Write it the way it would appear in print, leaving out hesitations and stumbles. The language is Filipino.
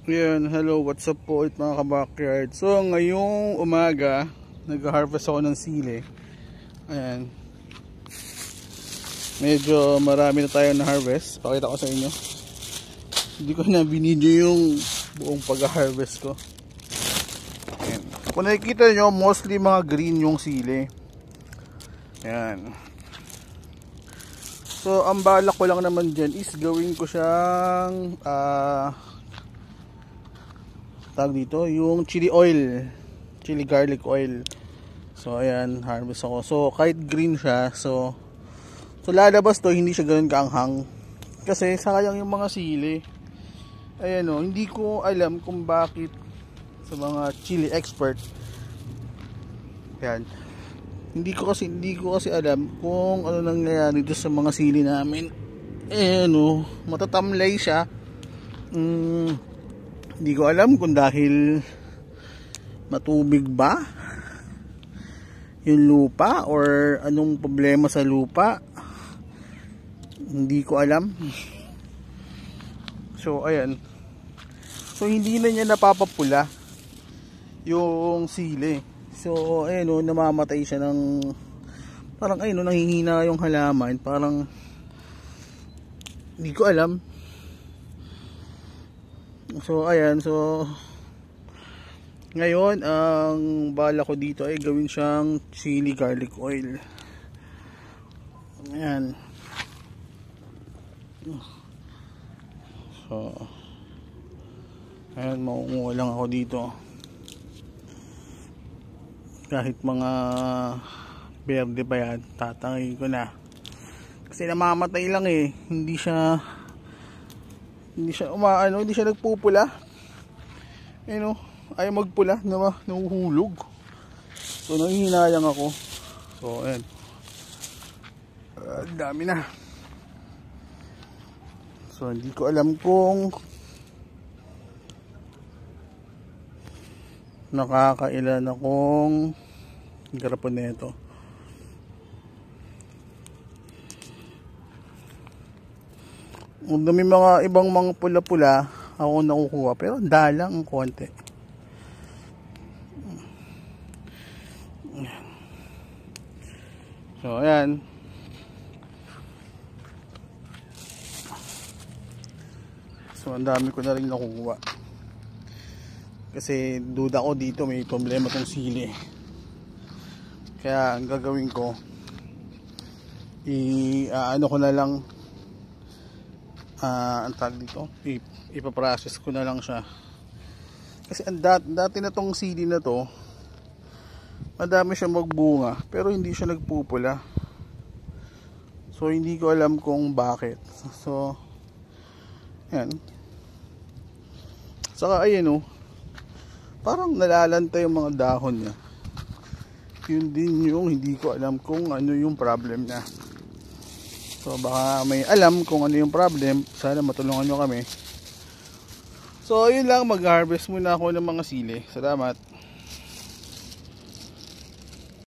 Ayan, hello, what's up po ulit mga kabakyard. So ngayong umaga nag-harvest ako ng sili. Ayan, medyo marami na tayo na harvest. Pakita ko sa inyo. Hindi ko na binidyo yung buong pag-harvest ko. Ayan, kung nakikita nyo, mostly mga green yung sili. Ayan. So ang balak ko lang naman dyan is gawin ko siyang tawag dito, yung chili oil, chili garlic oil. So ayan, harvest ako. So kahit green siya, so lalabas to, hindi siya ganoon kaanghang. Kasi sayang yung mga sili. Ayan o, hindi ko alam kung bakit sa mga chili expert. Ayan. Hindi ko kasi alam kung ano nangyayari dito sa mga sili namin. Ayan o, matatamlay siya. Hindi ko alam kung dahil matubig ba yung lupa or anong problema sa lupa. Hindi ko alam. So ayan. So hindi na niya napapapula yung sili. So ayan o, namamatay siya ng parang ayun o, nanghihina yung halaman. Parang hindi ko alam. So ayan, so ngayon ang bala ko dito ay gawin siyang chili garlic oil. Ayan. So ayan, maunguha lang ako dito. Kahit mga berde pa yan, tatangay ko na. Kasi namamatay lang eh. Hindi siya umaano, hindi siya nagpupula. Ayun, ayaw magpula, nahuhulog. So nanghihinayang ako. So ayan, dami na. So hindi ko alam kung nakakailan akong garapon nito. May mga ibang mga pula-pula ako nakukuha, pero dalang ang konti. So ayan. So ang dami ko na rin nakukuha. Kasi duda ko dito may problema tong sili. Kaya ang gagawin ko, ano ko na lang, ang tag dito, ipaprocess ko na lang siya. Kasi dati na tong sili na to, madami siya magbunga pero hindi siya nagpupula. So hindi ko alam kung bakit. So yan. Saka ayan o, parang nalalanta yung mga dahon niya. Yun din yung hindi ko alam kung ano yung problem niya. So baka may alam kung ano yung problem, sana matulungan nyo kami. So yun lang, mag-harvest muna ako ng mga sili. Salamat.